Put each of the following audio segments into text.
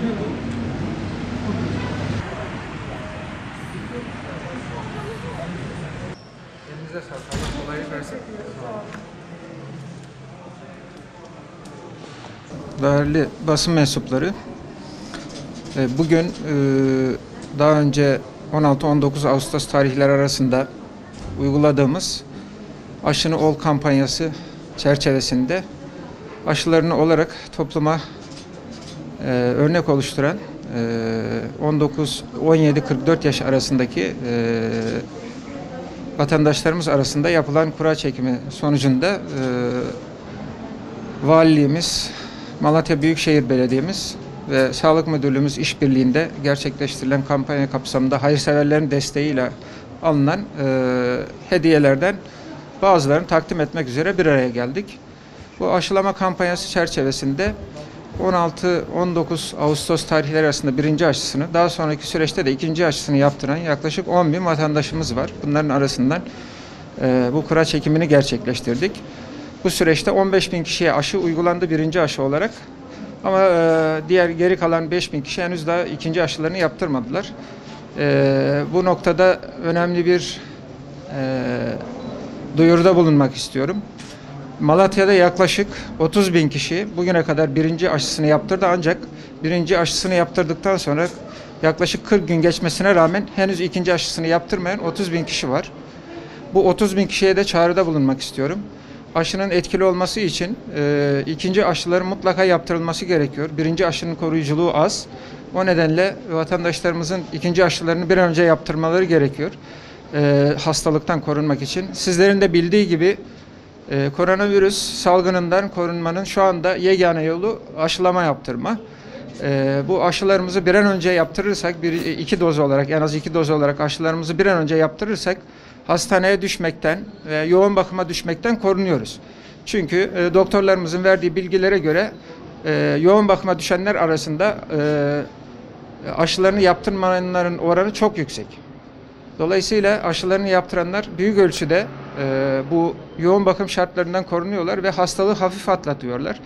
Elinize sağlık. Allah kolaylık versin. Değerli basın mensupları, bugün daha önce 16-19 Ağustos tarihleri arasında uyguladığımız Aşını Ol kampanyası çerçevesinde aşılarını olarak topluma örnek oluşturan 17-44 yaş arasındaki vatandaşlarımız arasında yapılan kura çekimi sonucunda Valiliğimiz, Malatya Büyükşehir Belediye'miz ve Sağlık Müdürlüğümüz işbirliğinde gerçekleştirilen kampanya kapsamında hayırseverlerin desteğiyle alınan hediyelerden bazılarını takdim etmek üzere bir araya geldik. Bu aşılama kampanyası çerçevesinde 16-19 Ağustos tarihleri arasında birinci aşısını, daha sonraki süreçte de ikinci aşısını yaptıran yaklaşık 10 bin vatandaşımız var. Bunların arasından bu kura çekimini gerçekleştirdik. Bu süreçte 15 bin kişiye aşı uygulandı birinci aşı olarak. Ama diğer geri kalan 5 bin kişi henüz daha ikinci aşılarını yaptırmadılar. Bu noktada önemli bir duyuruda bulunmak istiyorum. Malatya'da yaklaşık 30 bin kişi bugüne kadar birinci aşısını yaptırdı, ancak birinci aşısını yaptırdıktan sonra yaklaşık 40 gün geçmesine rağmen henüz ikinci aşısını yaptırmayan 30 bin kişi var. Bu 30 bin kişiye de çağrıda bulunmak istiyorum. Aşının etkili olması için ikinci aşıların mutlaka yaptırılması gerekiyor. Birinci aşının koruyuculuğu az. O nedenle vatandaşlarımızın ikinci aşılarını bir an önce yaptırmaları gerekiyor. Hastalıktan korunmak için. Sizlerin de bildiği gibi koronavirüs salgınından korunmanın şu anda yegane yolu aşılama yaptırma. Bu aşılarımızı bir an önce yaptırırsak, iki doz olarak, en az 2 doz olarak aşılarımızı bir an önce yaptırırsak hastaneye düşmekten ve yoğun bakıma düşmekten korunuyoruz. Çünkü doktorlarımızın verdiği bilgilere göre yoğun bakıma düşenler arasında aşılarını yaptırmayanların oranı çok yüksek. Dolayısıyla aşılarını yaptıranlar büyük ölçüde bu yoğun bakım şartlarından korunuyorlar ve hastalığı hafif atlatıyorlar.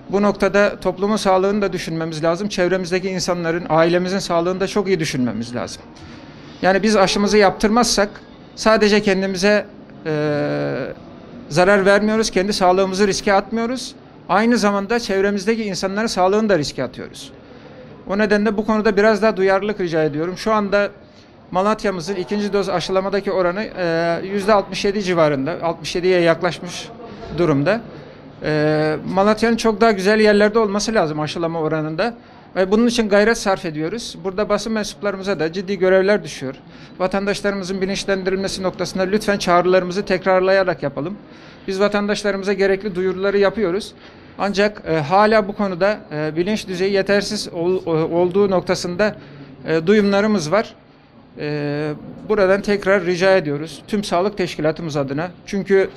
Bu noktada toplumun sağlığını da düşünmemiz lazım. Çevremizdeki insanların, ailemizin sağlığını da çok iyi düşünmemiz lazım. Yani biz aşımızı yaptırmazsak sadece kendimize zarar vermiyoruz, kendi sağlığımızı riske atmıyoruz. Aynı zamanda çevremizdeki insanların sağlığını da riske atıyoruz. O nedenle bu konuda biraz daha duyarlılık rica ediyorum. Şu anda Malatya'mızın ikinci doz aşılamadaki oranı %67 civarında, 67'ye yaklaşmış durumda. Malatya'nın çok daha güzel yerlerde olması lazım aşılama oranında. Ve bunun için gayret sarf ediyoruz. Burada basın mensuplarımıza da ciddi görevler düşüyor. Vatandaşlarımızın bilinçlendirilmesi noktasında lütfen çağrılarımızı tekrarlayarak yapalım. Biz vatandaşlarımıza gerekli duyuruları yapıyoruz. Ancak hala bu konuda bilinç düzeyi yetersiz olduğu noktasında duyumlarımız var. Buradan tekrar rica ediyoruz tüm sağlık teşkilatımız adına. Çünkü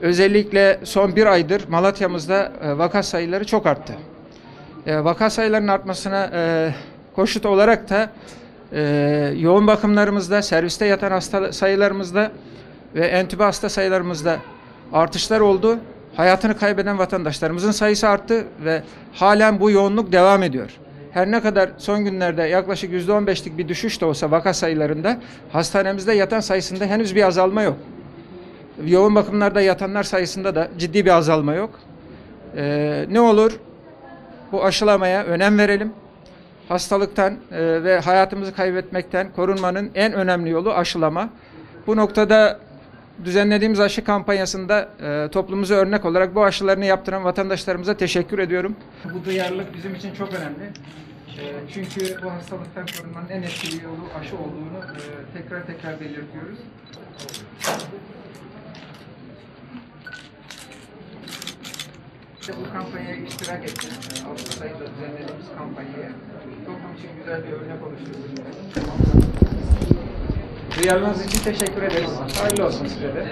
özellikle son bir aydır Malatya'mızda vaka sayıları çok arttı. Vaka sayılarının artmasına koşut olarak da yoğun bakımlarımızda, serviste yatan hasta sayılarımızda ve entübe hasta sayılarımızda artışlar oldu. Hayatını kaybeden vatandaşlarımızın sayısı arttı ve halen bu yoğunluk devam ediyor. Her ne kadar son günlerde yaklaşık %15'lik bir düşüş de olsa vaka sayılarında, hastanemizde yatan sayısında henüz bir azalma yok. Yoğun bakımlarda yatanlar sayısında da ciddi bir azalma yok. Ne olur bu aşılamaya önem verelim. Hastalıktan ve hayatımızı kaybetmekten korunmanın en önemli yolu aşılama. Bu noktada düzenlediğimiz aşı kampanyasında toplumumuza örnek olarak bu aşılarını yaptıran vatandaşlarımıza teşekkür ediyorum. Bu duyarlılık bizim için çok önemli. Çünkü bu hastalıktan korunmanın en etkili yolu aşı olduğunu tekrar belirtiyoruz. Bu kampanyaya iştirak ettim. Ağustos ayında düzenlediğimiz kampanyaya. Toplum için güzel bir örnek oluşturduk. Duyarlılığınız için teşekkür ederiz. Hayırlı olsun size de.